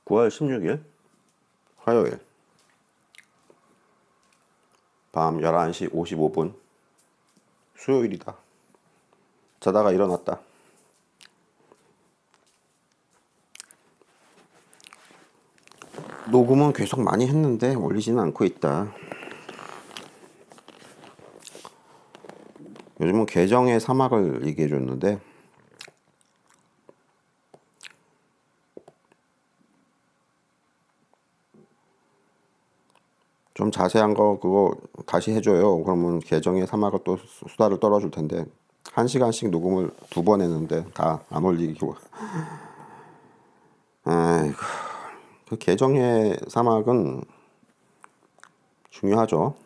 9월 16일 화요일 밤 11시 55분 수요일이다. 자다가 일어났다. 녹음은 계속 많이 했는데 올리지는 않고 있다. 요즘은 계정의 사막을 얘기해 줬는데 좀 자세한 거 그거 다시 해줘요. 그러면 계정의 사막을 또 수다를 떨어줄 텐데 1시간씩 녹음을 2번 했는데 다 안 올리고 아이고, 그 계정의 사막은 중요하죠.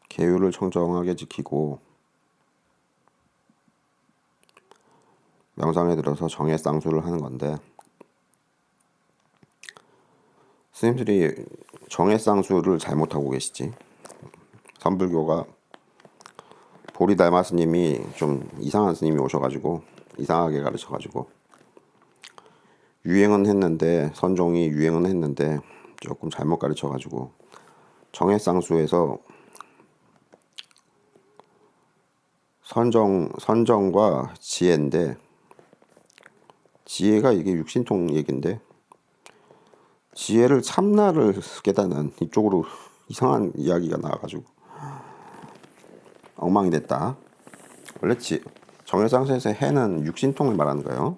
계율을 청정하게 지키고 명상에 들어서 정의 쌍수를 하는 건데 스님들이 정의 쌍수를 잘못하고 계시지. 선불교가 보리달마 스님이 좀 이상한 스님이 오셔가지고 이상하게 가르쳐가지고 유행은 했는데 선종이 유행은 했는데 조금 잘못 가르쳐가지고 정의 쌍수에서 선정과 지혜인데 지혜가 이게 육신통 얘긴데 지혜를 참나를 깨닫는 이쪽으로 이상한 이야기가 나와가지고 엉망이 됐다. 원래 정해상세에서 해는 육신통을 말하는 거예요.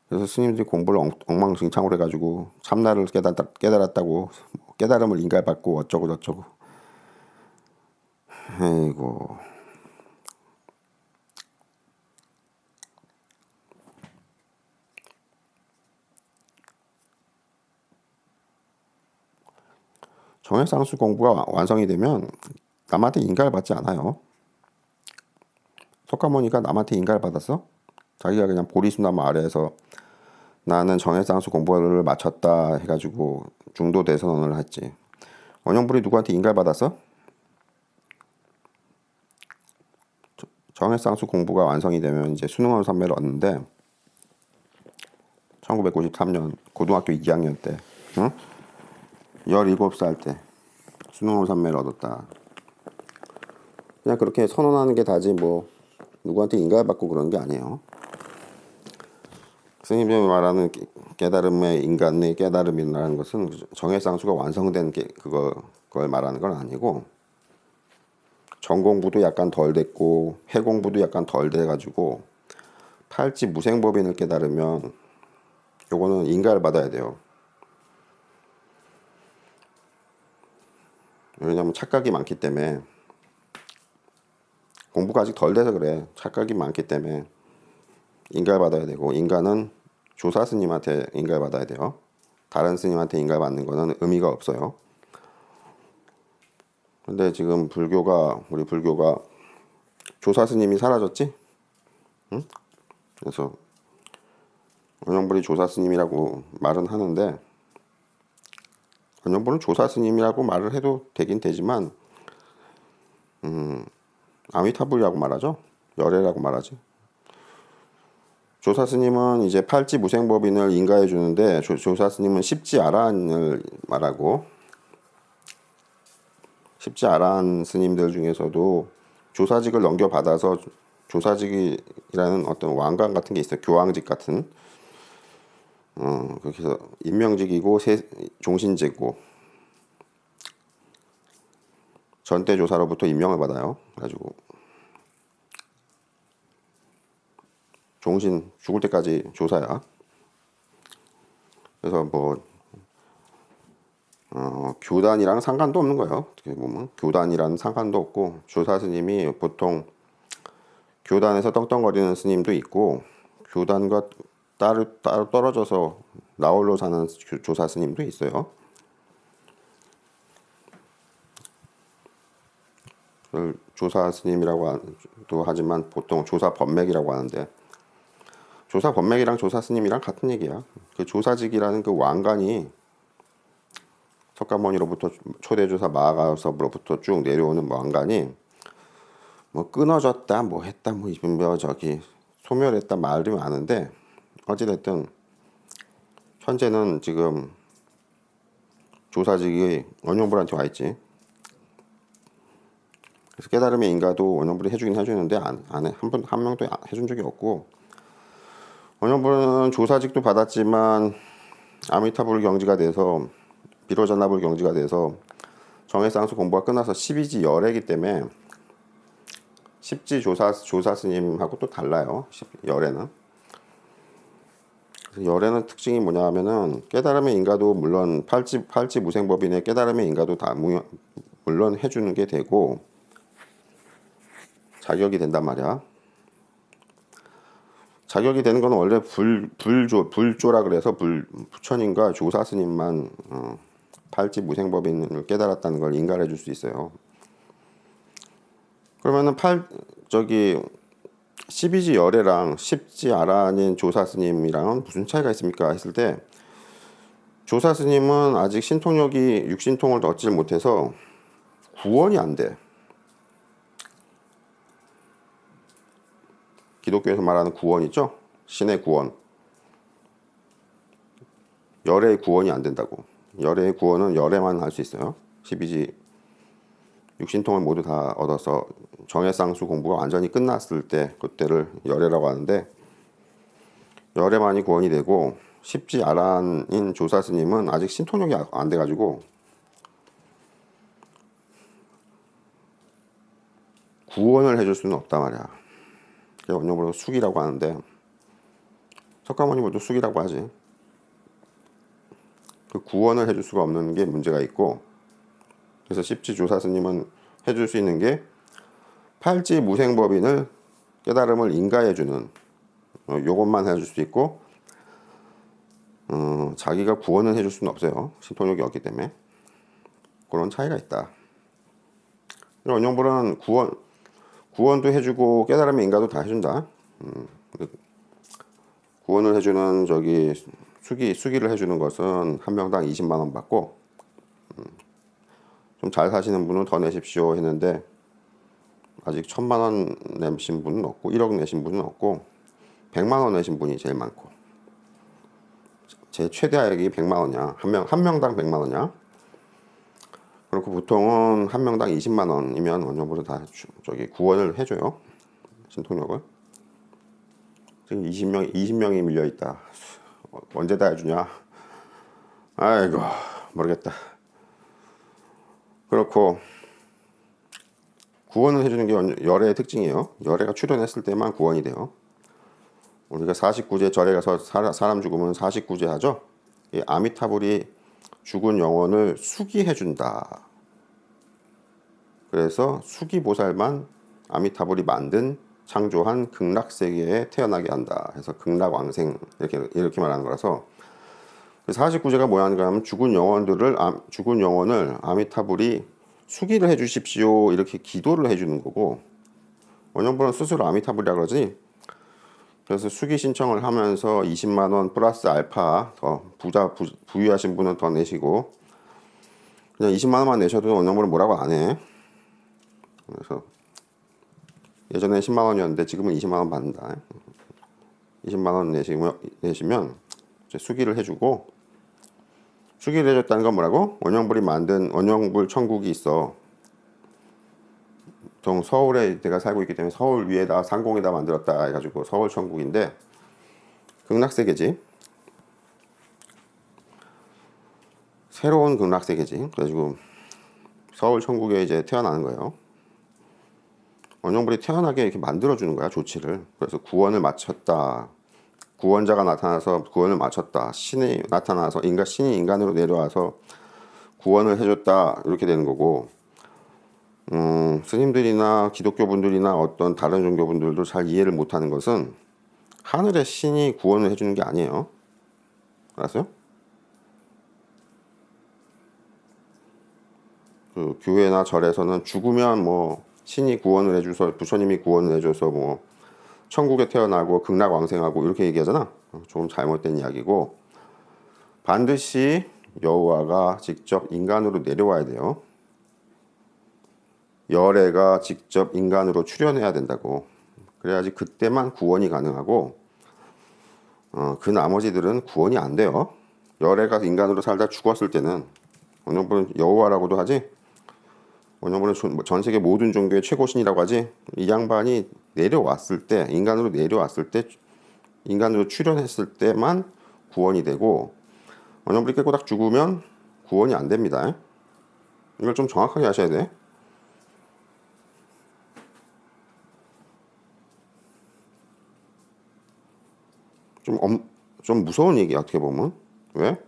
그래서 스님들이 공부를 엉망진창으로 해가지고 참나를 깨달았다고 깨달음을 인가받고 어쩌고 저쩌고. 아이고. 정해상수 공부가 완성이 되면 남한테 인가를 받지 않아요. 석가모니가 남한테 인가를 받았어? 자기가 그냥 보리수나무 아래에서 나는 정해상수 공부를 마쳤다 해가지고 중도 대선언을 했지. 원영불이 누구한테 인가를 받았어? 정해상수 공부가 완성이 되면 이제 수능원 선배를 얻는데 1993년 고등학교 2학년 때, 응? 17살 때 수능원 선배를 얻었다. 그냥 그렇게 선언하는 게 다지 뭐 누구한테 인가받고 그런 게 아니에요. 스님이 말하는 깨달음의 인간의 깨달음이라는 것은 정해상수가 완성된 그걸 말하는 건 아니고 전공부도 약간 덜 됐고 해공부도 약간 덜 돼가지고 팔지 무생법인을 깨달으면 요거는 인가를 받아야 돼요. 왜냐면 착각이 많기 때문에 공부가 아직 덜 돼서 그래. 착각이 많기 때문에 인가를 받아야 되고 인가는 조사 스님한테 인가를 받아야 돼요. 다른 스님한테 인가를 받는 거는 의미가 없어요. 근데 지금 우리 불교가 조사 스님이 사라졌지? 응? 그래서 원영불이 조사 스님이라고 말은 하는데 원영불은 조사 스님이라고 말을 해도 되긴 되지만 아미타불이라고 말하죠. 열애라고 말하지. 조사 스님은 이제 팔지 무생법인을 인가해 주는데 조사 스님은 십지 아라한을 말하고 십지 아라한 스님들 중에서도 조사직을 넘겨받아서 조사직이라는 어떤 왕관 같은 게 있어요. 교황직 같은. 그렇게 해서 임명직이고 종신제고 전대조사로부터 임명을 받아요. 그래가지고 종신 죽을 때까지 조사야. 그래서 뭐 교단이랑 상관도 없는 거예요. 어떻게 보면 교단이라는 상관도 없고 조사 스님이 보통 교단에서 떵떵거리는 스님도 있고 교단과 따로 떨어져서 나홀로 사는 조사 스님도 있어요. 조사 스님이라고 도 하지만 보통 조사 법맥이라고 하는데 조사 권맥이랑 조사 스님이랑 같은 얘기야. 그 조사직이라는 그 왕관이 석가모니로부터 초대조사 마가섭으로부터 쭉 내려오는 왕관이 뭐 끊어졌다, 뭐 했다, 뭐 저기 소멸했다 말이 많은데 어찌됐든 현재는 지금 조사직이 원영불한테 와 있지. 그래서 깨달음의 인가도 원영불이 해주긴 해주는데 한 명도 해준 적이 없고, 원영불은 조사직도 받았지만 아미타불 경지가 돼서 비로자나불 경지가 돼서 정해쌍수 공부가 끝나서 12지 열애기 때문에 10지 조사 스님하고 또 달라요. 열애는. 열애는 특징이 뭐냐 하면은 깨달음의 인가도 물론 팔지 무생법인의 깨달음의 인가도 다 물론 해주는 게 되고 자격이 된단 말이야. 자격이 되는 건 원래 불조라 그래서 부처님과 조사 스님만 팔지 무생법인을 깨달았다는 걸 인가를 해줄 수 있어요. 그러면은 12지 열애랑 10지 아라닌 조사 스님이랑은 무슨 차이가 있습니까? 했을 때 조사 스님은 아직 신통력이 육신통을 얻지 못해서 구원이 안 돼. 기독교에서 말하는 구원 있죠? 신의 구원. 열애의 구원이 안 된다고. 열애의 구원은 열애만 할 수 있어요. 12지 육신통을 모두 다 얻어서 정해쌍수 공부가 완전히 끝났을 때 그때를 열애라고 하는데 열애만이 구원이 되고 10지 아란인 조사 스님은 아직 신통력이 안 돼가지고 구원을 해줄 수는 없단 말이야. 원영불은 숙이라고 하는데 석가모니도 숙이라고 하지. 그 구원을 해줄 수가 없는 게 문제가 있고, 그래서 10지 조사 스님은 해줄 수 있는 게 팔지 무생법인을 깨달음을 인가해주는 요것만 해줄 수 있고, 자기가 구원을 해줄 수는 없어요. 신통력이 없기 때문에. 그런 차이가 있다. 원영불은 구원도 해주고 깨달음의 인가도 다 해준다. 구원을 해주는 수기를 해주는 것은 한 명당 20만 원 받고, 좀 잘 사시는 분은 더 내십시오 했는데 아직 1,000만 원 내신 분은 없고 1억 내신 분은 없고 100만 원 내신 분이 제일 많고, 제 최대하액이 100만 원이야. 한 명당 100만 원이야. 그리고 보통은 한 명당 20만 원이면 원영불은 다 구원을 해줘요. 신통력을. 지금 20명이 밀려 있다. 언제 다 해주냐? 아이고 모르겠다. 그렇고 구원을 해주는 게 열애의 특징이에요. 열애가 출현했을 때만 구원이 돼요. 우리가 49제 절에 가서 사람 죽으면 49제 하죠. 이 아미타불이 죽은 영혼을 수기해준다. 그래서 수기보살만 아미타불이 만든 창조한 극락세계에 태어나게 한다. 해서 극락왕생 이렇게 말하는 거라서 49제가 뭐냐는가 하면 죽은 영혼을 아미타불이 수기를 해주십시오 이렇게 기도를 해주는 거고, 원영불은 스스로 아미타불이라 그러지. 그래서 수기 신청을 하면서 20만 원 플러스 알파 더 부유하신 분은 더 내시고, 그냥 20만 원만 내셔도 원영불은 뭐라고 안 해. 그래서 예전에 10만 원이었는데 지금은 20만 원 받는다. 20만 원 내시면 이제 수기를 해주고, 수기를 해줬다는 건 뭐라고? 원영불이 만든 원영불 천국이 있어. 보통 서울에 내가 살고 있기 때문에 서울 위에다 상공에다 만들었다 해가지고 서울 천국인데 극락세계지. 새로운 극락세계지. 그래가지고 서울 천국에 이제 태어나는 거예요. 원영불이 태어나게 이렇게 만들어주는 거야, 조치를. 그래서 구원을 마쳤다. 구원자가 나타나서 구원을 마쳤다. 신이 나타나서 신이 인간으로 내려와서 구원을 해줬다. 이렇게 되는 거고, 스님들이나 기독교분들이나 어떤 다른 종교분들도 잘 이해를 못하는 것은 하늘의 신이 구원을 해주는 게 아니에요. 알았어요? 그 교회나 절에서는 죽으면 뭐 신이 구원을 해줘서 부처님이 구원을 해줘서 뭐 천국에 태어나고 극락왕생하고 이렇게 얘기하잖아. 조금 잘못된 이야기고, 반드시 여호와가 직접 인간으로 내려와야 돼요. 열애가 직접 인간으로 출현해야 된다고. 그래야지 그때만 구원이 가능하고, 그 나머지들은 구원이 안 돼요. 열애가 인간으로 살다 죽었을 때는, 원형부는 여호와라고도 하지, 원형부는 전 세계 모든 종교의 최고신이라고 하지, 이 양반이 내려왔을 때, 인간으로 내려왔을 때, 인간으로 출현했을 때만 구원이 되고, 원형불이 깨꼬닥 죽으면 구원이 안 됩니다. 이걸 좀 정확하게 하셔야 돼. 좀 무서운 얘기야, 어떻게 보면. 왜?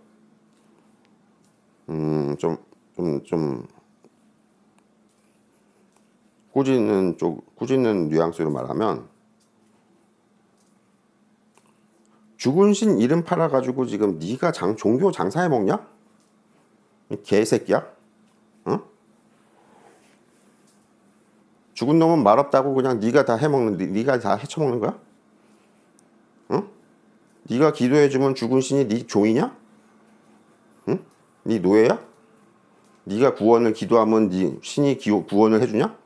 좀 꾸짖는 뉘앙스로 말하면, 죽은 신 이름 팔아가지고 지금 네가 종교 장사해 먹냐? 이 개새끼야? 응? 죽은 놈은 말없다고 그냥 네가 다 해먹는, 네가 다 헤쳐먹는 거야? 응? 네가 기도해주면 죽은 신이 네 종이냐? 응? 네 노예야? 네가 구원을 기도하면 네 신이 구원을 해주냐?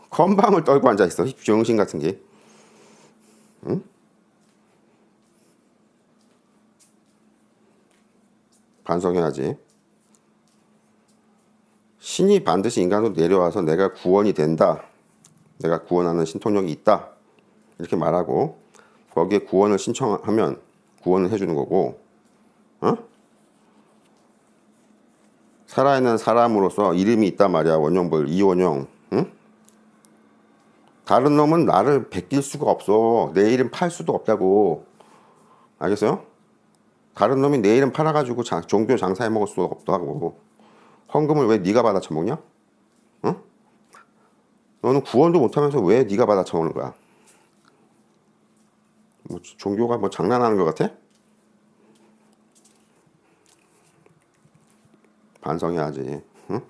건방을 떨고 앉아있어, 병신 같은 게. 응? 반성해야지. 신이 반드시 인간으로 내려와서 내가 구원이 된다, 내가 구원하는 신통력이 있다, 이렇게 말하고 거기에 구원을 신청하면 구원을 해주는 거고, 어? 살아있는 사람으로서 이름이 있단 말이야. 원영벌 이원영. 응? 다른 놈은 나를 베낄 수가 없어. 내 이름 팔 수도 없다고. 알겠어요? 다른 놈이 내 이름 팔아가지고 종교 장사해 먹을 수도 없다고. 헌금을 왜 네가 받아 처먹냐? 응? 너는 구원도 못하면서 왜 네가 받아 처먹는 거야? 뭐 종교가 뭐 장난하는 것 같아? 반성해야지. 응?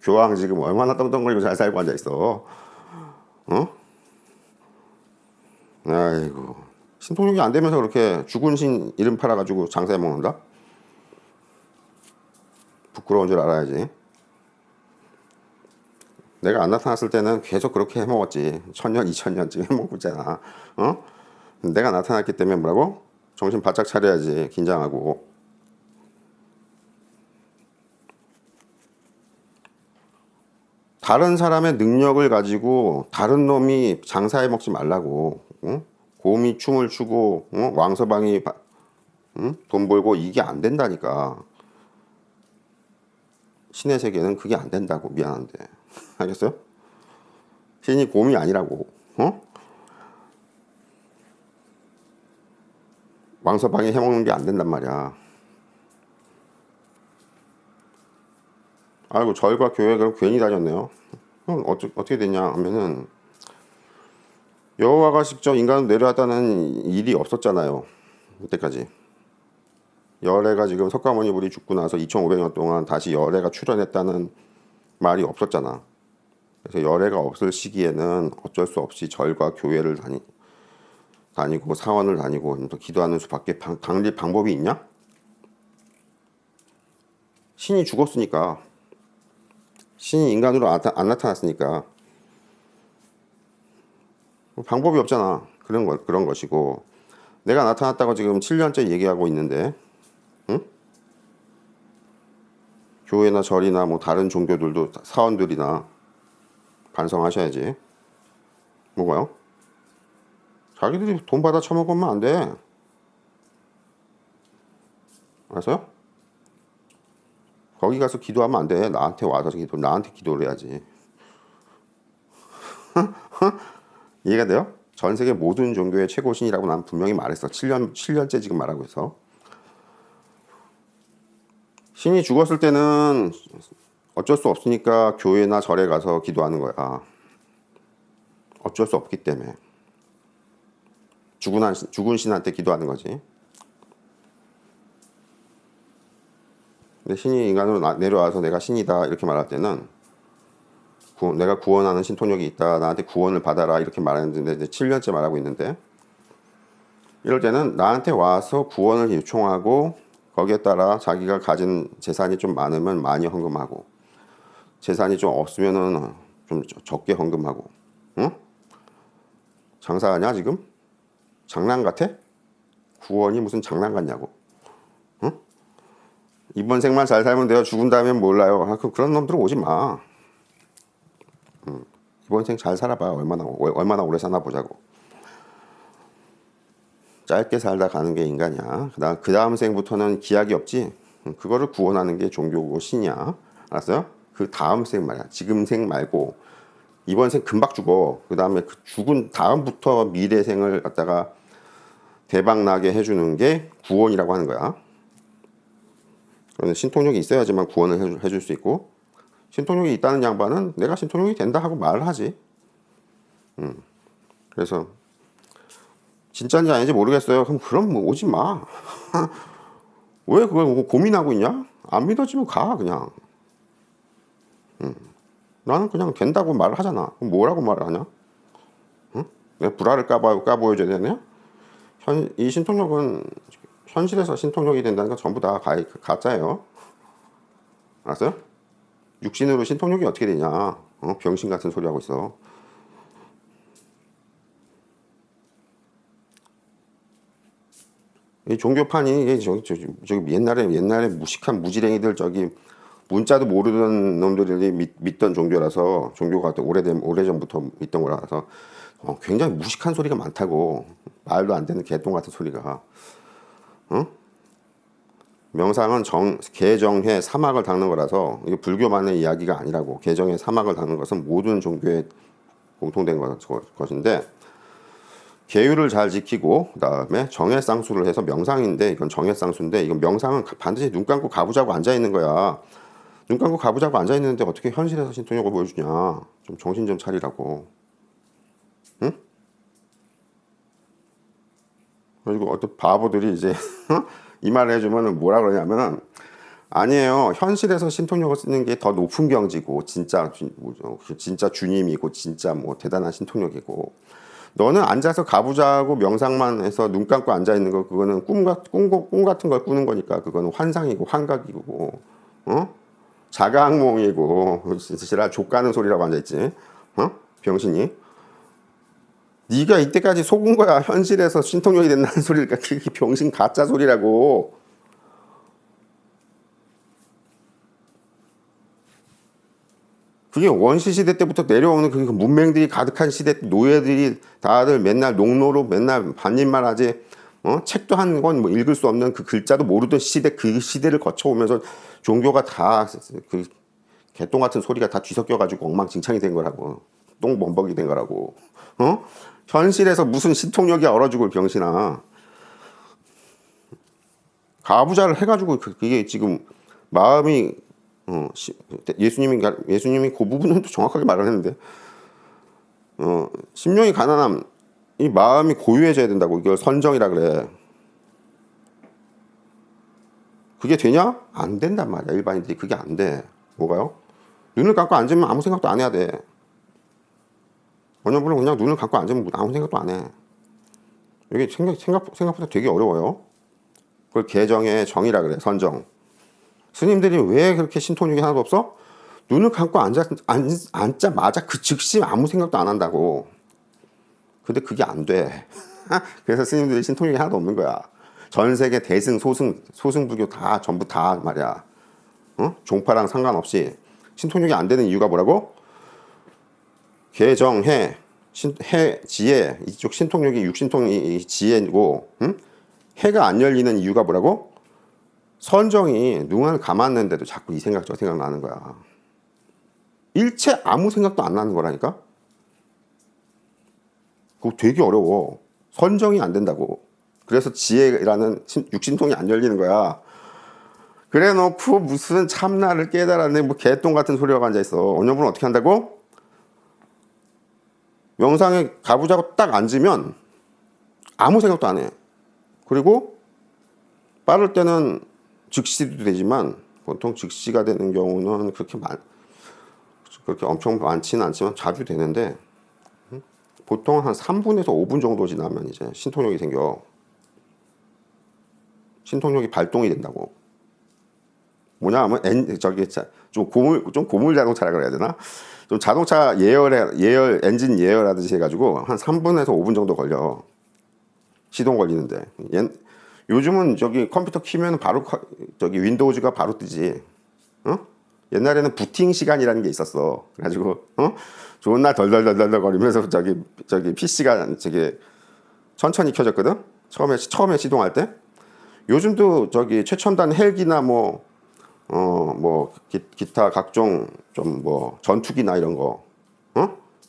교황 지금 얼마나 떵떵거리고 잘 살고 앉아있어. 어? 아이고, 신통력이 안 되면서 그렇게 죽은 신 이름 팔아가지고 장사해 먹는다? 부끄러운 줄 알아야지. 내가 안 나타났을 때는 계속 그렇게 해먹었지. 1000년, 2000년쯤 해먹고 있잖아. 어? 내가 나타났기 때문에 뭐라고? 정신 바짝 차려야지. 긴장하고. 다른 사람의 능력을 가지고 다른 놈이 장사해 먹지 말라고. 응? 곰이 춤을 추고, 응? 왕서방이 응? 돈 벌고, 이게 안 된다니까. 신의 세계는 그게 안 된다고. 미안한데. 알겠어요? 신이 곰이 아니라고. 어? 왕서방이 해먹는 게 안 된단 말이야. 아이고, 절과 교회 그럼 괜히 다녔네요. 어떻게 됐냐 하면은, 여호와가 직접 인간을 내려왔다는 일이 없었잖아요. 이때까지. 열애가 지금 석가모니불이 죽고 나서 2500년 동안 다시 열애가 출현했다는 말이 없었잖아. 그래서 열애가 없을 시기에는 어쩔 수 없이 절과 교회를 다니고 사원을 다니고 기도하는 수밖에 당릴 방법이 있냐? 신이 죽었으니까, 신이 인간으로 안 나타났으니까 방법이 없잖아. 그런 것이고, 내가 나타났다고 지금 7년째 얘기하고 있는데, 응? 교회나 절이나 뭐 다른 종교들도 사원들이나 반성하셔야지. 뭐가요? 자기들이 돈 받아 처먹으면 안 돼. 알았어요? 거기 가서 기도하면 안 돼. 나한테 기도를 해야지. 이해가 돼요? 전 세계 모든 종교의 최고신이라고 난 분명히 말했어. 7년째 지금 말하고 있어. 신이 죽었을 때는 어쩔 수 없으니까 교회나 절에 가서 기도하는 거야. 어쩔 수 없기 때문에. 죽은 신한테 기도하는 거지. 근데 신이 인간으로 내려와서 내가 신이다 이렇게 말할 때는 내가 구원하는 신통력이 있다. 나한테 구원을 받아라. 이렇게 말했는데 이제 7년째 말하고 있는데 이럴 때는 나한테 와서 구원을 요청하고 거기에 따라 자기가 가진 재산이 좀 많으면 많이 헌금하고 재산이 좀 없으면은 좀 적게 헌금하고 응? 장사하냐 지금? 장난 같아? 구원이 무슨 장난 같냐고. 응? 이번 생만 잘 살면 돼요. 죽은 다음엔 몰라요. 그런 놈들은 오지 마. 이번 생 잘 살아봐. 얼마나 오래 사나 보자고. 짧게 살다 가는 게 인간이야. 그 다음 생부터는 기약이 없지. 그거를 구원하는 게 종교고 신이야. 알았어요? 그 다음 생 말이야. 지금 생 말고 이번 생 금방 죽어. 그 다음에 그 죽은 다음부터 미래 생을 갖다가 대박 나게 해주는 게 구원이라고 하는 거야. 그러면 신통력이 있어야지만 구원을 해줄 수 있고 신통력이 있다는 양반은 내가 신통력이 된다 하고 말을 하지. 그래서 진짜인지 아닌지 모르겠어요. 그럼 뭐 오지 마. 왜 그걸 고민하고 있냐? 안 믿어지면 가 그냥. 나는 그냥 된다고 말을 하잖아. 그럼 뭐라고 말을 하냐? 응? 내가 불화를 까보여줘야 되냐? 이 신통력은 현실에서 신통력이 된다는 건 전부 다 가짜예요. 알았어요? 육신으로 신통력이 어떻게 되냐? 병신 같은 소리 하고 있어. 이 종교판이 이게 저기 옛날에 무식한 무지랭이들 저기 문자도 모르는 놈들이 믿던 종교라서 종교가 오래전부터 믿던 거라서 굉장히 무식한 소리가 많다고. 말도 안 되는 개똥 같은 소리가. 응? 명상은 개정해 사막을 닦는 거라서 이게 불교만의 이야기가 아니라고. 개정해 사막을 닦는 것은 모든 종교에 공통된 것인데 계율을 잘 지키고 그다음에 정해쌍수를 해서 명상인데 이건 정해쌍수인데 이건 명상은 반드시 눈 감고 가부자고 앉아 있는 거야. 눈 감고 가부자고 앉아 있는데 어떻게 현실에서 신통력을 보여주냐. 좀 정신 좀 차리라고. 응? 그리고 어떤 바보들이 이제 이 말을 해주면 뭐라 그러냐면은 아니에요. 현실에서 신통력을 쓰는 게 더 높은 경지고 진짜 주님이고 진짜 뭐 대단한 신통력이고 너는 앉아서 가부자고 명상만 해서 눈 감고 앉아 있는 거 그거는 꿈 같은 걸 꾸는 거니까 그거는 환상이고 환각이고 자가악몽이고 진짜 족가는 소리라고 앉아 있지. 병신이. 네가 이때까지 속은 거야. 현실에서 신통력이 된다는 소리니까 그게 병신 가짜 소리라고. 그게 원시 시대 때부터 내려오는 그 문맹들이 가득한 시대 노예들이 다들 맨날 농노로 맨날 반일만 하지. 책도 한 권 뭐 읽을 수 없는 그 글자도 모르던 시대 그 시대를 거쳐오면서 종교가 다 그 개똥 같은 소리가 다 뒤섞여 가지고 엉망진창이 된 거라고. 똥범벅이 된 거라고. 현실에서 무슨 신통력이 얼어 죽을 병신아. 가부자를 해가지고 그게 지금 마음이 예수님이 그 부분은 또 정확하게 말을 했는데 심령이 가난함 이 마음이 고유해져야 된다고. 이걸 선정이라 그래. 그게 되냐? 안 된단 말이야. 일반인들이 그게 안 돼. 뭐가요? 눈을 감고 앉으면 아무 생각도 안 해야 돼. 어느 분은 그냥 눈을 감고 앉으면 아무 생각도 안 해. 이게 생각보다 되게 어려워요. 그걸 개정의 정이라 그래. 선정. 스님들이 왜 그렇게 신통력이 하나도 없어? 눈을 감고 앉자마자 그 즉시 아무 생각도 안 한다고. 근데 그게 안 돼. 그래서 스님들이 신통력이 하나도 없는 거야. 전 세계 대승, 소승 불교 다 전부 다 말이야. 종파랑 상관없이 신통력이 안 되는 이유가 뭐라고? 개정해, 지혜 이쪽 신통력이 육신통이 지혜고, 해가 안 열리는 이유가 뭐라고? 선정이 눈을 감았는데도 자꾸 이 생각 저 생각 나는 거야. 일체 아무 생각도 안 나는 거라니까. 그거 되게 어려워. 선정이 안 된다고. 그래서 지혜라는 육신통이 안 열리는 거야. 그래 놓고 무슨 참나를 깨달았네 뭐 개똥 같은 소리가 앉아있어. 어느 분은 어떻게 한다고? 명상에 가보자고 딱 앉으면 아무 생각도 안 해. 그리고 빠를 때는 즉시도 되지만 보통 즉시가 되는 경우는 그렇게 엄청 많지는 않지만 자주 되는데 보통 한 3분에서 5분 정도 지나면 이제 신통력이 생겨. 신통력이 발동이 된다고. 뭐냐 하면 좀 고물 자동차라 그래야 되나? 좀 자동차 예열 엔진 예열하듯이 해가지고 한 3분에서 5분 정도 걸려. 시동 걸리는데. 요즘은 저기 컴퓨터 키면 바로 저기 윈도우즈가 바로 뜨지. 어? 옛날에는 부팅 시간이라는 게 있었어. 그래가지고 좋은 날 덜덜덜덜 거리면서 저기 PC가 저기 천천히 켜졌거든. 처음에 시동할 때. 요즘도 저기 최첨단 헬기나 기타 각종 좀 전투기나 이런 거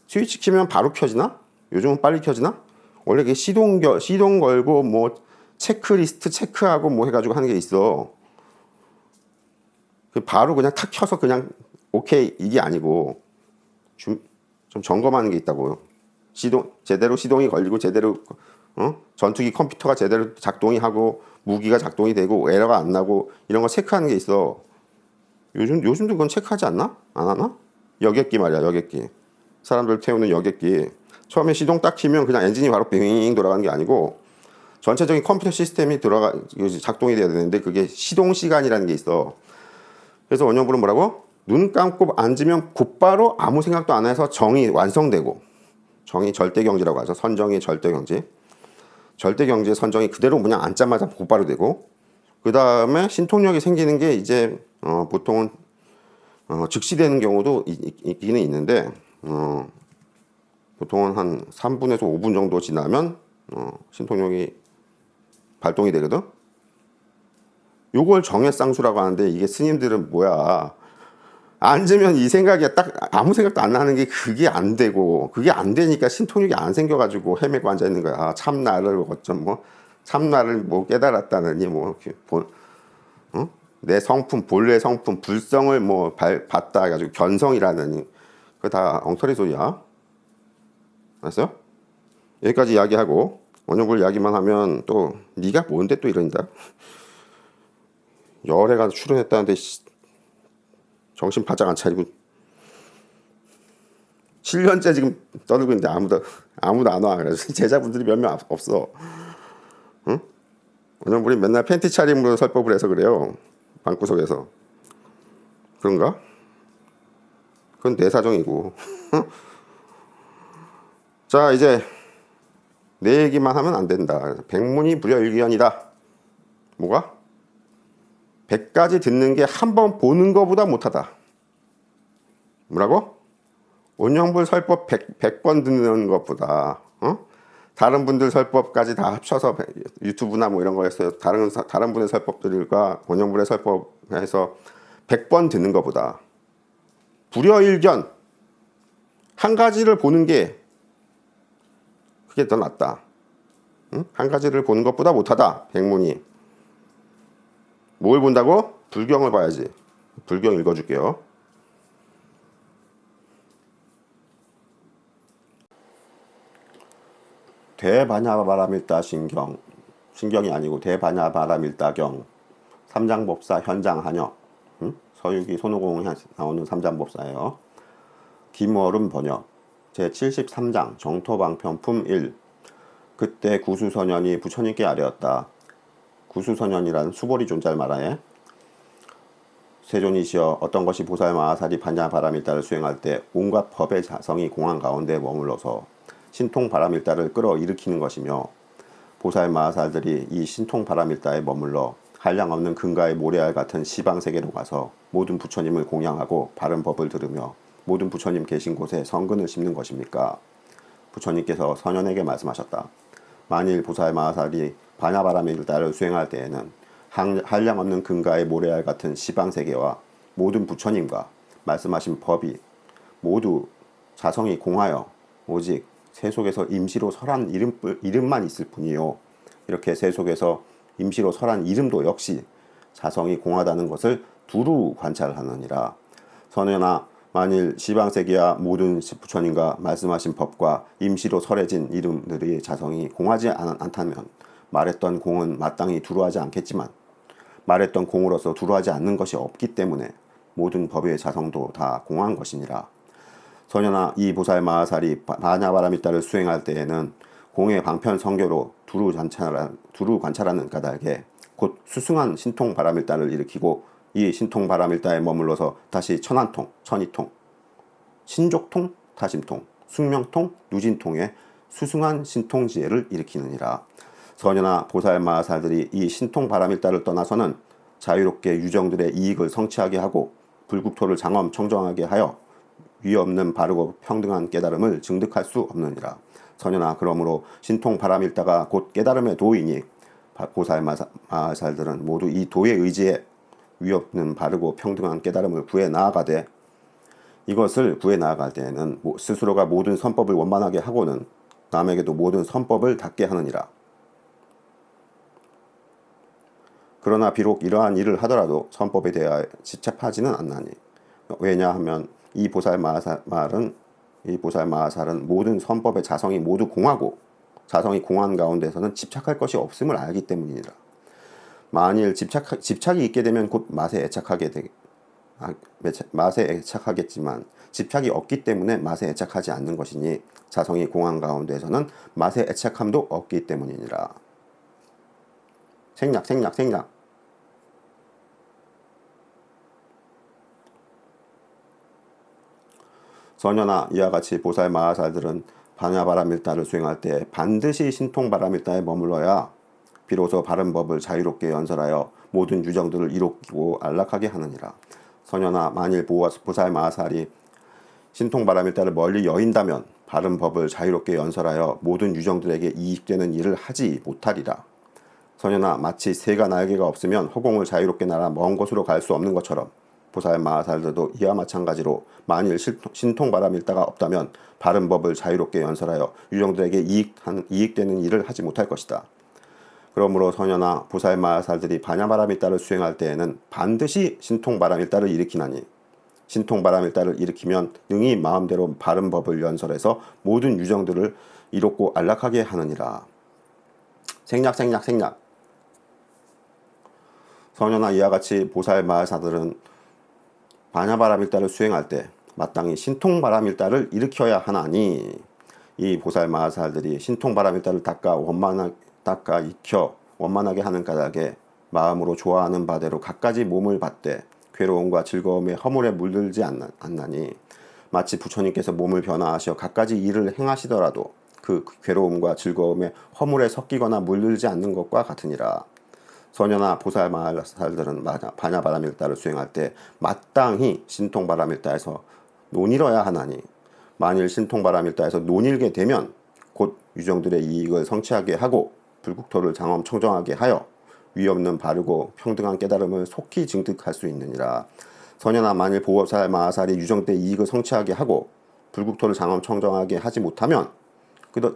스위치 키면 바로 켜지나? 요즘은 빨리 켜지나? 원래 이게 시동 걸고 체크리스트 체크하고 해가지고 하는 게 있어. 바로 그냥 탁 켜서 그냥 오케이 이게 아니고 좀 점검하는 게 있다고요. 제대로 시동이 걸리고 제대로 전투기 컴퓨터가 제대로 작동이 하고 무기가 작동이 되고 에러가 안 나고 이런 거 체크하는 게 있어. 요즘도 그건 체크하지 않나? 안 하나? 여객기 말이야, 여객기. 사람들 태우는 여객기. 처음에 시동 딱 키면 그냥 엔진이 바로 빙 돌아가는 게 아니고 전체적인 컴퓨터 시스템이 작동이 돼야 되는데 그게 시동 시간이라는 게 있어. 그래서 원형부는 뭐라고? 눈 감고 앉으면 곧바로 아무 생각도 안 해서 정이 완성되고, 정이 절대경지라고 하죠. 선정이 절대경지. 절대경지의 선정이 그대로 그냥 앉자마자 곧바로 되고, 그 다음에 신통력이 생기는 게 이제 보통은 즉시 되는 경우도 있기는 있는데 보통은 한 3분에서 5분 정도 지나면 신통력이 발동이 되거든. 요걸 정해쌍수라고 하는데 이게 스님들은 뭐야? 앉으면 이 생각이 딱 아무 생각도 안 나는 게 그게 안 되고 그게 안 되니까 신통력이 안 생겨가지고 헤매고 앉아 있는 거야. 참나를 참나를 깨달았다느니 내 성품 본래 성품 불성을 봤다 해가지고 견성이라느니 그거 다 엉터리 소리야. 알았어요? 여기까지 이야기하고 원형불 이야기만 하면 또 네가 뭔데 또 이런다. 열애가 출연했다는데 정신 바짝 안 차리고 7년째 지금 떠들고 있는데 아무도 안 와. 그래서 제자분들이 몇 명 없어. 응? 원형불이 맨날 팬티 차림으로 설법을 해서 그래요. 방구석에서. 그런가? 그건 내 사정이고. 자, 이제 내 얘기만 하면 안 된다. 백문이 불여일견이다. 뭐가? 100가지 듣는 게 한 번 보는 것보다 못하다. 뭐라고? 원형불 설법 100번 듣는 것보다 다른 분들 설법까지 다 합쳐서 유튜브나 이런 거에서 다른 분의 설법들과 원형불의 설법해서 100번 듣는 것보다 불여일견 한 가지를 보는 게 그게 더 낫다. 한 가지를 보는 것보다 못하다. 백문이. 뭘 본다고? 불경을 봐야지. 불경 읽어줄게요. 대반야바라밀다 신경이 아니고 대반야바라밀다경 삼장법사 현장한역 서유기 손오공이 나오는 삼장법사예요. 김월음 번역 제73장 정토방편품 1 그때 구수선현이 부처님께 아뢰었다. 구수선현이란 수보리 존자를 말하에 세존이시여 어떤 것이 보살 마하살이 반야바라밀다를 수행할 때 온갖 법의 자성이 공한 가운데 머물러서 신통 바라밀다를 끌어일으키는 것이며 보살 마하살들이 이 신통 바라밀다에 머물러 한량없는 근가의 모래알 같은 시방세계로 가서 모든 부처님을 공양하고 바른 법을 들으며 모든 부처님 계신 곳에 성근을 심는 것입니까? 부처님께서 선현에게 말씀하셨다. 만일 보살 마하살이 반야바라밀다를 수행할 때에는 한량없는 근가의 모래알 같은 시방세계와 모든 부처님과 말씀하신 법이 모두 자성이 공하여 오직 새 속에서 임시로 설한 이름만 있을 뿐이요. 이렇게 새 속에서 임시로 설한 이름도 역시 자성이 공하다는 것을 두루 관찰하느니라. 선현아, 만일 시방세계와 모든 부처님과 말씀하신 법과 임시로 설해진 이름들의 자성이 공하지 않다면 말했던 공은 마땅히 두루하지 않겠지만 말했던 공으로서 두루하지 않는 것이 없기 때문에 모든 법의 자성도 다 공한 것이니라. 선현아 이 보살 마하살이 반야바라밀다를 수행할 때에는 공의 방편 성교로 두루 관찰하는 까닭에 곧 수승한 신통바라밀다를 일으키고 이 신통바라밀다에 머물러서 다시 천안통, 천이통, 신족통, 타심통, 숙명통, 누진통의 수승한 신통지혜를 일으키느니라. 선현아 보살 마하살들이 이 신통바라밀다를 떠나서는 자유롭게 유정들의 이익을 성취하게 하고 불국토를 장엄 청정하게 하여 위없는 바르고 평등한 깨달음을 증득할 수 없느니라. 선현아 그러므로 신통바라밀다가 곧 깨달음의 도이니 보살 마하살들은 모두 이 도의 의지에 위없는 바르고 평등한 깨달음을 구해 나아가되 이것을 구해 나아갈 때에는 스스로가 모든 선법을 원만하게 하고는 남에게도 모든 선법을 닿게 하느니라. 그러나 비록 이러한 일을 하더라도 선법에 대하여 집착하지는 않나니 왜냐하면 이 보살 마하살은 모든 선법의 자성이 모두 공하고 자성이 공한 가운데서는 집착할 것이 없음을 알기 때문이니라. 만일 집착이 있게 되면 곧 맛에 애착하겠지만 집착이 없기 때문에 맛에 애착하지 않는 것이니 자성이 공한 가운데서는 맛에 애착함도 없기 때문이니라. 생략 선현아 이와 같이 보살 마하살들은 반야바라밀다를 수행할 때 반드시 신통바라밀다에 머물러야 비로소 바른 법을 자유롭게 연설하여 모든 유정들을 이롭고 안락하게 하느니라. 선현아 만일 보살 마하살이 신통바라밀다를 멀리 여인다면 바른 법을 자유롭게 연설하여 모든 유정들에게 이익되는 일을 하지 못하리라. 선현아 마치 새가 날개가 없으면 허공을 자유롭게 날아 먼 곳으로 갈 수 없는 것처럼 보살 마하살들도 이와 마찬가지로 만일 신통바라밀다가 없다면 바른 법을 자유롭게 연설하여 유정들에게 이익되는 일을 하지 못할 것이다. 그러므로 선현아 보살 마하살들이 반야바라밀다를 수행할 때에는 반드시 신통바라밀다를 일으키나니 신통바라밀다를 일으키면 능히 마음대로 바른 법을 연설해서 모든 유정들을 이롭고 안락하게 하느니라. 생략 선현아 이와 같이 보살 마하살들은 반야바라밀다를 수행할 때 마땅히 신통바라밀다를 일으켜야 하나니 이 보살 마하살들이 신통바라밀다를 닦아 익혀 원만하게 하는 까닭에 마음으로 좋아하는 바대로 갖가지 몸을 받되 괴로움과 즐거움에 허물에 물들지 않나니 마치 부처님께서 몸을 변화하셔 갖가지 일을 행하시더라도 그 괴로움과 즐거움에 허물에 섞이거나 물들지 않는 것과 같으니라. 선현아 보살 마하살들은 반야바라밀다를 수행할 때 마땅히 신통바라밀다에서 논일어야 하나니 만일 신통바라밀다에서 논일게 되면 곧 유정들의 이익을 성취하게 하고 불국토를 장엄 청정하게 하여 위없는 바르고 평등한 깨달음을 속히 증득할 수 있느니라. 선현아 만일 보살 마하살이 유정 때 이익을 성취하게 하고 불국토를 장엄 청정하게 하지 못하면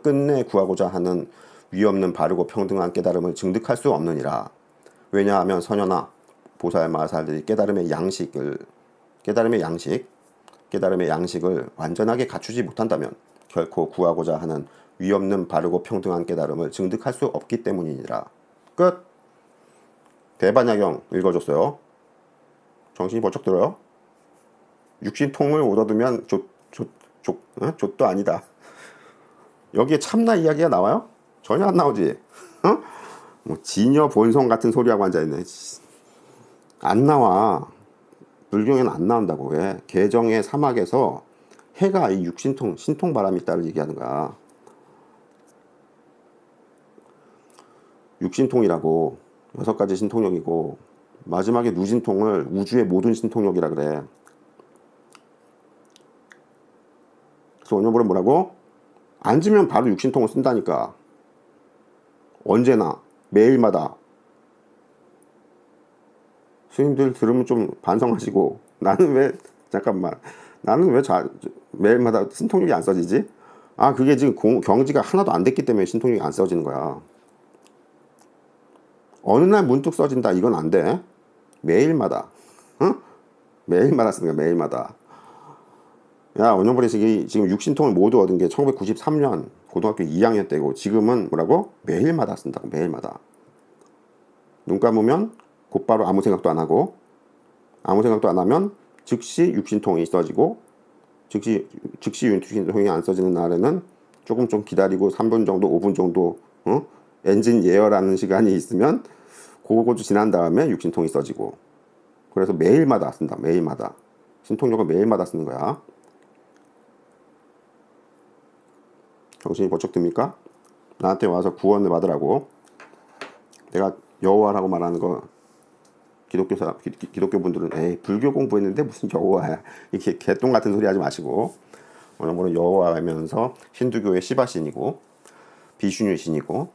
끝내 구하고자 하는 위없는 바르고 평등한 깨달음을 증득할 수 없느니라. 왜냐하면 선현아 보살 마하살들이 깨달음의 양식을 완전하게 갖추지 못한다면 결코 구하고자 하는 위없는 바르고 평등한 깨달음을 증득할 수 없기 때문이니라. 끝. 대반야경 읽어줬어요. 정신이 번쩍 들어요. 육신통을 얻어두면 좆도 아니다. 여기에 참나 이야기가 나와요? 전혀 안 나오지. 뭐 진여 본성 같은 소리하고 앉아있네. 안 나와. 불경에는 안 나온다고. 왜? 개정의 사막에서 해가 이 신통바라밀다를 얘기하는 거야. 육신통이라고 6가지 신통력이고 마지막에 누진통을 우주의 모든 신통력이라 그래. 그래서 원효불은 뭐라고? 앉으면 바로 육신통을 쓴다니까. 언제나 매일마다. 스님들 들으면 좀 반성하시고 나는 왜 매일마다 신통력이 안 써지지? 그게 지금 경지가 하나도 안 됐기 때문에 신통력이 안 써지는 거야. 어느 날 문득 써진다 이건 안 돼. 매일마다. 응? 매일마다 쓰는 거야. 매일마다. 야 원효불이 지금 육신통을 모두 얻은 게 1993년 고등학교 2학년 때고 지금은 뭐라고? 매일마다 쓴다고. 매일마다. 눈 감으면 곧바로 아무 생각도 안 하고 아무 생각도 안 하면 즉시 육신통이 써지고 즉시 유니트신통이 안 써지는 날에는 조금 좀 기다리고 3분 정도 5분 정도 엔진 예열하는 시간이 있으면 그거 지난 다음에 육신통이 써지고. 그래서 매일마다 쓴다. 매일마다 신통력을 매일마다 쓰는 거야. 정신이 번쩍 듭니까? 나한테 와서 구원을 받으라고. 내가 여호와라고 말하는 거 기독교 분들은 에이 불교 공부했는데 무슨 여호와야 이렇게 개똥 같은 소리 하지 마시고, 오늘 여호와라면서 힌두교의 시바신이고 비슈뉴 신이고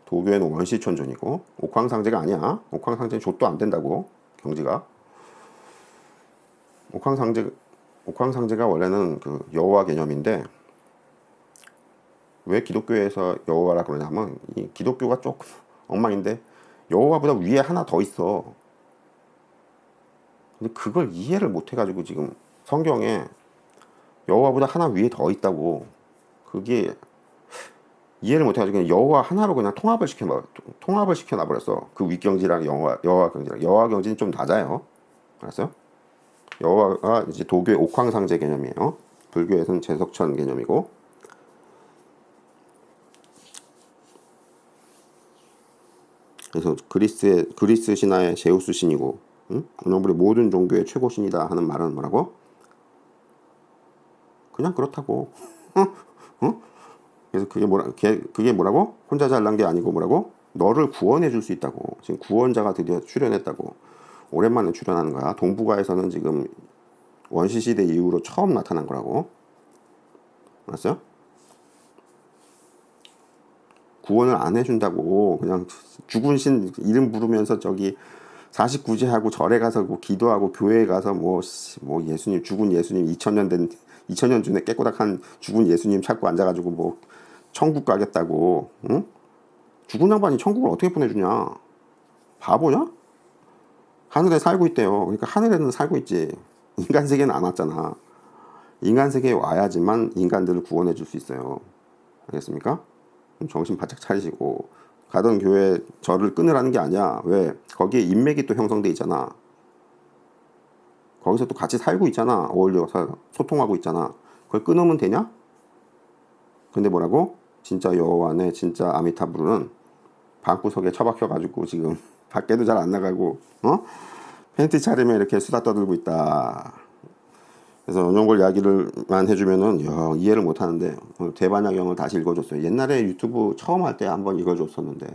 도교에는 원시천존이고 옥황상제가 아니야. 옥황상제는 좆도 안 된다고 경지가. 옥황상제가 원래는 그 여호와 개념인데 왜 기독교에서 여호와라 그러냐면 이 기독교가 조금 엉망인데 여호와보다 위에 하나 더 있어. 근데 그걸 이해를 못 해가지고 지금 성경에 여호와보다 하나 위에 더 있다고, 그게 이해를 못 해가지고 그냥 여호와 하나로 그냥 통합을 시켜놔버렸어. 그 윗경지랑 여호와 경지랑. 여호와 경지는 좀 낮아요. 알았어요? 여호와가 이제 도교의 옥황상제 개념이에요. 불교에서는 제석천 개념이고. 그래서 그리스 신화의 제우스 신이고, 운영불의 모든 종교의 최고 신이다 하는 말은 뭐라고? 그냥 그렇다고. 그래서 그게 뭐라고? 혼자 잘난 게 아니고 뭐라고? 너를 구원해 줄 수 있다고. 지금 구원자가 드디어 출현했다고. 오랜만에 출현하는 거야. 동북아에서는 지금 원시시대 이후로 처음 나타난 거라고. 알았어요? 구원을 안 해준다고. 그냥 죽은 신 이름 부르면서 저기 49제하고 절에 가서 뭐 기도하고 교회에 가서 뭐 예수님, 죽은 예수님 2000년 전에 깨꼬닥한 죽은 예수님 찾고 앉아가지고 뭐 천국 가겠다고. 응? 죽은 양반이 천국을 어떻게 보내주냐? 바보냐? 하늘에 살고 있대요. 그러니까 하늘에는 살고 있지. 인간 세계는 안 왔잖아. 인간 세계에 와야지만 인간들을 구원해 줄 수 있어요. 알겠습니까? 정신 바짝 차리시고, 가던 교회 절을 끊으라는 게 아니야. 왜? 거기에 인맥이 또 형성돼 있잖아. 거기서 또 같이 살고 있잖아. 어울려서 소통하고 있잖아. 그걸 끊으면 되냐? 근데 뭐라고? 진짜 여호와네, 진짜 아미타불은 방구석에 처박혀가지고 지금 밖에도 잘 안 나가고 팬티 차림에 이렇게 수다 떠들고 있다. 그래서 연용골 이야기를만 해주면은 이해를 못 하는데, 대반야경을 다시 읽어줬어요. 옛날에 유튜브 처음 할 때 한번 읽어줬었는데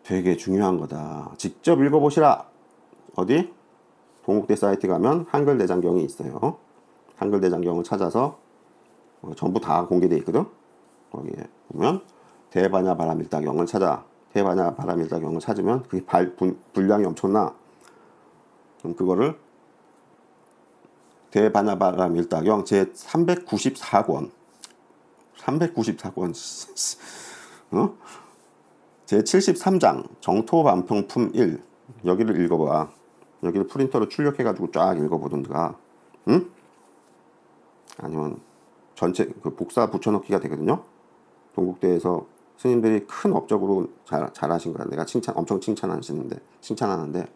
되게 중요한 거다. 직접 읽어보시라. 어디? 동국대 사이트 가면 한글 대장경이 있어요. 한글 대장경을 찾아서 전부 다 공개돼 있거든. 거기에 보면 대반야 바라밀다경을 찾아. 대반야 바라밀다경을 찾으면 그게 분량이 엄청나. 그럼 그거를 대반야 바라밀다경 제 394권 제 73장 정토반평품 1 여기를 읽어봐. 여기를 프린터로 출력해가지고 쫙 읽어보든가. 응? 아니면 전체 그 복사 붙여넣기가 되거든요. 동국대에서 스님들이 큰 업적으로 잘하신 거야. 내가 엄청 칭찬하는데,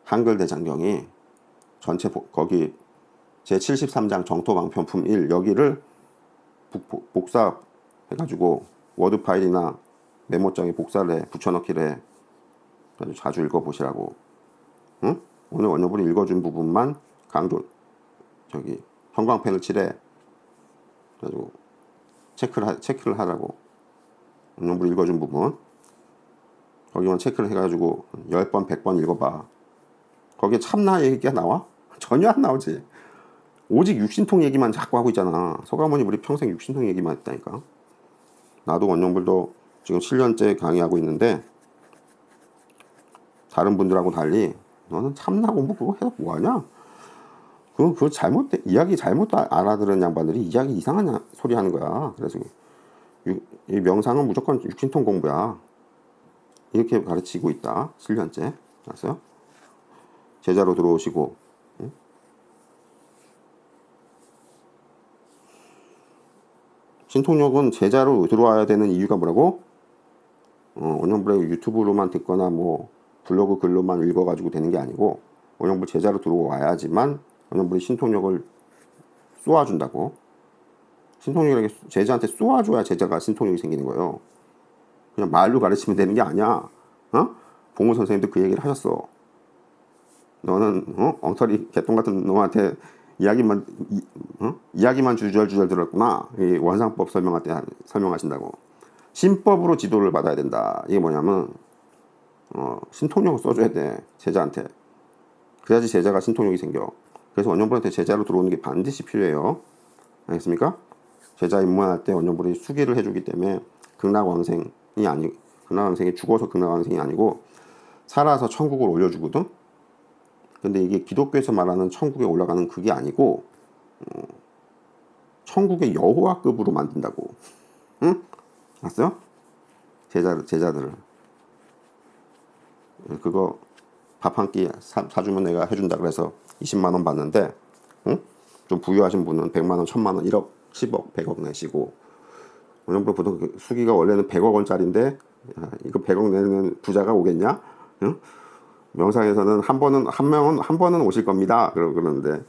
한글 대장경이 전체 거기 제 73장 정토방편품 1 여기를 복사 해가지고 워드 파일이나 메모장에 복사를 해, 붙여넣기를 해. 자주 읽어보시라고. 응? 오늘 원효불이 읽어준 부분만 저기 형광펜을 칠해. 그래가지고 체크를 하라고. 원효불이 읽어준 부분 거기만 체크를 해가지고 10번 100번 읽어봐. 거기에 참나 얘기가 나와? 전혀 안 나오지. 오직 육신통 얘기만 자꾸 하고 있잖아. 서가모니 우리 평생 육신통 얘기만 했다니까. 나도 원영불도 지금 7년째 강의하고 있는데 다른 분들하고 달리 너는 참나 공부 그거 해서 뭐하냐? 그거 이야기 잘못 알아들은 양반들이 이야기 이상한 소리 하는 거야. 그래서 이 명상은 무조건 육신통 공부야. 이렇게 가르치고 있다. 7년째. 알았어요? 제자로 들어오시고. 응? 신통력은 제자로 들어와야 되는 이유가 뭐라고? 원영불의 유튜브로만 듣거나 뭐 블로그 글로만 읽어가지고 되는 게 아니고 원영불 제자로 들어와야지만 원영불이 신통력을 쏘아준다고. 신통력이 제자한테 쏘아줘야 제자가 신통력이 생기는 거예요. 그냥 말로 가르치면 되는 게 아니야. 어? 봉우 선생님도 그 얘기를 하셨어. 너는 엉터리 개똥 같은 놈한테 이야기만 주절주절 들었구나. 이 원상법 설명할 때 설명하신다고. 신법으로 지도를 받아야 된다. 이게 뭐냐면 신통력을 써줘야 돼. 제자한테. 그래야지 제자가 신통력이 생겨. 그래서 원영불한테 제자로 들어오는 게 반드시 필요해요. 알겠습니까? 제자 입문할 때 원영불이 수기를 해주기 때문에 극락왕생이 죽어서 극락왕생이 아니고 살아서 천국을 올려주거든. 근데 이게 기독교에서 말하는 천국에 올라가는 그게 아니고 천국의 여호와급으로 만든다고. 응? 알았어요? 제자들을. 그거 밥 한 끼 사주면 내가 해준다 그래서 20만 원 받는데, 응? 좀 부유하신 분은 100만 원, 1000만 원, 1억, 10억, 100억 내시고. 원영불 보통 수기가 원래는 100억 원짜리인데 이거 100억 내는 부자가 오겠냐? 응? 명상에서는 한 번은 오실 겁니다. 그러는데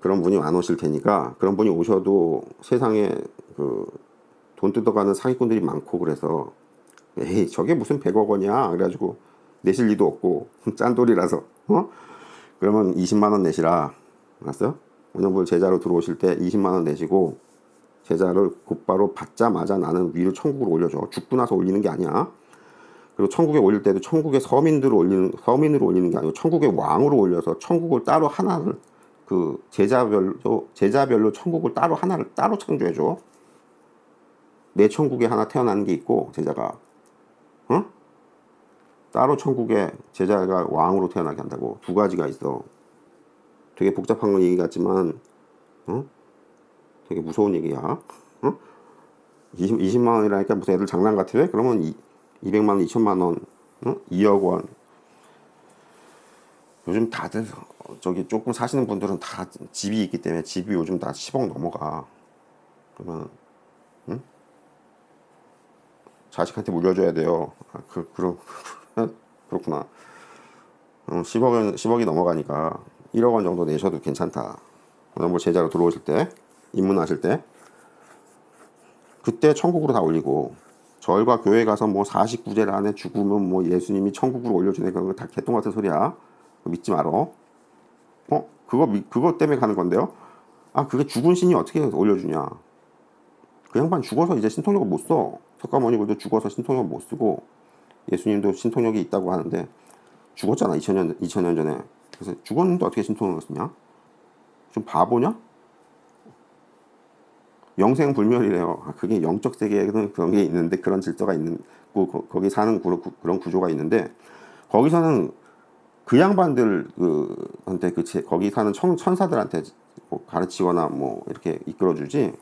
그런 분이 안 오실 테니까, 그런 분이 오셔도 세상에 돈 뜯어가는 사기꾼들이 많고, 그래서 에이 저게 무슨 100억 원이야 그래가지고 내실 리도 없고 짠돌이라서 그러면 20만 원 내시라. 알았어? 원영불 제자로 들어오실 때 20만 원 내시고 제자를 곧바로 받자마자 나는 위로 천국으로 올려줘. 죽고 나서 올리는 게 아니야. 그리고 천국에 올릴 때도 천국의 서민으로 올리는 게 아니고 천국의 왕으로 올려서 천국을 따로 하나를 제자별로 천국을 따로 하나를 따로 창조해줘. 내 천국에 하나 태어나는 게 있고 제자가 따로 천국에 제자가 왕으로 태어나게 한다고. 두 가지가 있어. 되게 복잡한 건 얘기 같지만 되게 무서운 얘기야. 20만 원이라니까 무슨 애들 장난 같아? 그러면 200만 원, 2천만 원, 2억 원. 요즘 다들 저기 조금 사시는 분들은 다 집이 있기 때문에 집이 요즘 다 10억 넘어가. 그러면 자식한테 물려줘야 돼요. 그렇구나. 10억이 넘어가니까 1억 원 정도 내셔도 괜찮다. 뭐 제자로 들어오실 때, 입문하실 때, 그때 천국으로 다 올리고. 절과 교회 가서 뭐 49제를 안에 죽으면 뭐 예수님이 천국으로 올려주네, 그런 거 다 개똥 같은 소리야. 믿지 말어. 그거 때문에 가는 건데요. 그게 죽은 신이 어떻게 올려주냐. 그 양반 죽어서 이제 신통력을 못 써. 석가모니도 죽어서 신통력을 못 쓰고, 예수님도 신통력이 있다고 하는데 죽었잖아. 2000년 전에. 그래서 죽었는데 어떻게 신통력을 쓰냐? 좀 바보냐? 영생불멸이래요. 그게 영적 세계에는 그런 게 있는데, 그런 질서가 있는, 거기 사는 그런 구조가 있는데, 거기서는 그 양반들 한테 거기 사는 천사들한테 뭐 가르치거나 뭐 이렇게 이끌어주지,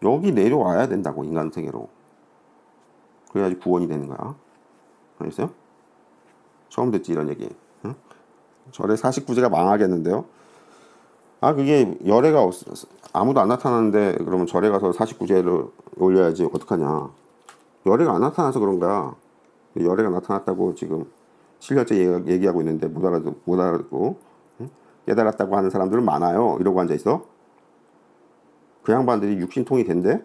여기 내려와야 된다고. 인간 세계로. 그래야지 구원이 되는 거야. 알겠어요? 처음 듣지 이런 얘기. 응? 절의 49제가 망하겠는데요. 그게 열애가 아무도 안 나타나는데 그러면 절에 가서 49제를 올려야지 어떡하냐. 열애가 안 나타나서 그런 거야. 열애가 나타났다고 지금 7년째 얘기하고 있는데 못 알아듣고 깨달았다고 하는 사람들은 많아요. 이러고 앉아있어. 그 양반들이 육신통이 된대?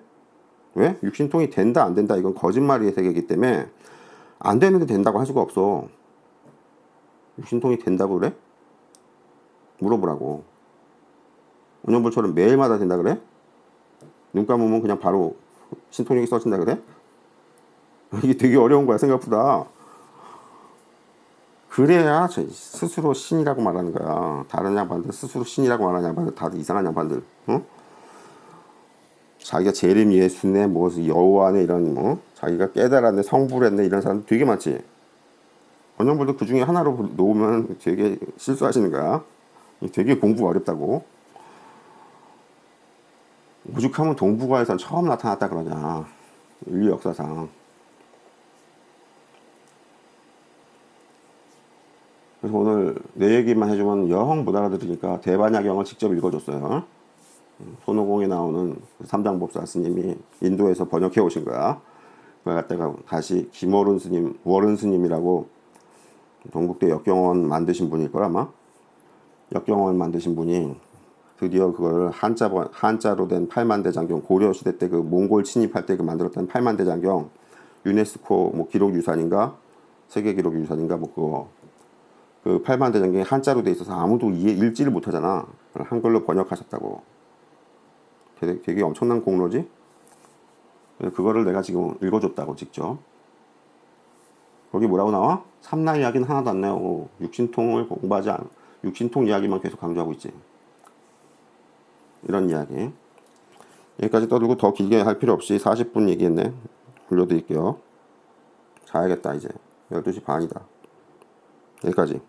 왜? 육신통이 된다 안 된다 이건 거짓말의 세계이기 때문에 안 되는데 된다고 할 수가 없어. 육신통이 된다고 그래? 물어보라고. 원영불처럼 매일마다 된다 그래? 눈 감으면 그냥 바로 신통력이 써진다 그래? 이게 되게 어려운 거야 생각보다. 그래야 스스로 신이라고 말하는 거야. 다른 양반들 스스로 신이라고 말하는 양반들 다들 이상한 양반들. 자기가 재림 예수네 뭐 여호와네 이런 자기가 깨달았네 성불했네 이런 사람 되게 많지. 원영불도 그 중에 하나로 놓으면 되게 실수하시는 거야. 되게 공부가 어렵다고. 오죽하면 동북아에서 처음 나타났다 그러냐. 인류 역사상. 그래서 오늘 내 얘기만 해주면 영 못 알아들으니까 대반야경을 직접 읽어줬어요. 손오공에 나오는 삼장법사 스님이 인도에서 번역해 오신 거야. 그걸 갖다가 다시 김어른 스님, 워른 스님이라고 동국대 역경원 만드신 분일 걸 아마. 역경원 만드신 분이 드디어 그걸 한자로 된 팔만대장경, 고려 시대 때 그 몽골 침입할 때 그 만들었던 팔만대장경, 유네스코 뭐 기록 유산인가 세계 기록 유산인가 뭐 그거 그 팔만대장경이 한자로 돼 있어서 아무도 읽지를 못하잖아. 한글로 번역하셨다고. 되게 엄청난 공로지. 그거를 내가 지금 읽어줬다고 직접. 거기 뭐라고 나와? 삼라 이야기는 하나도 안 나오고 육신통을 공부하지 않아. 육신통 이야기만 계속 강조하고 있지. 이런 이야기. 여기까지 떠들고 더 길게 할 필요 없이 40분 얘기했네. 올려드릴게요. 자야겠다 이제. 12시 반이다. 여기까지.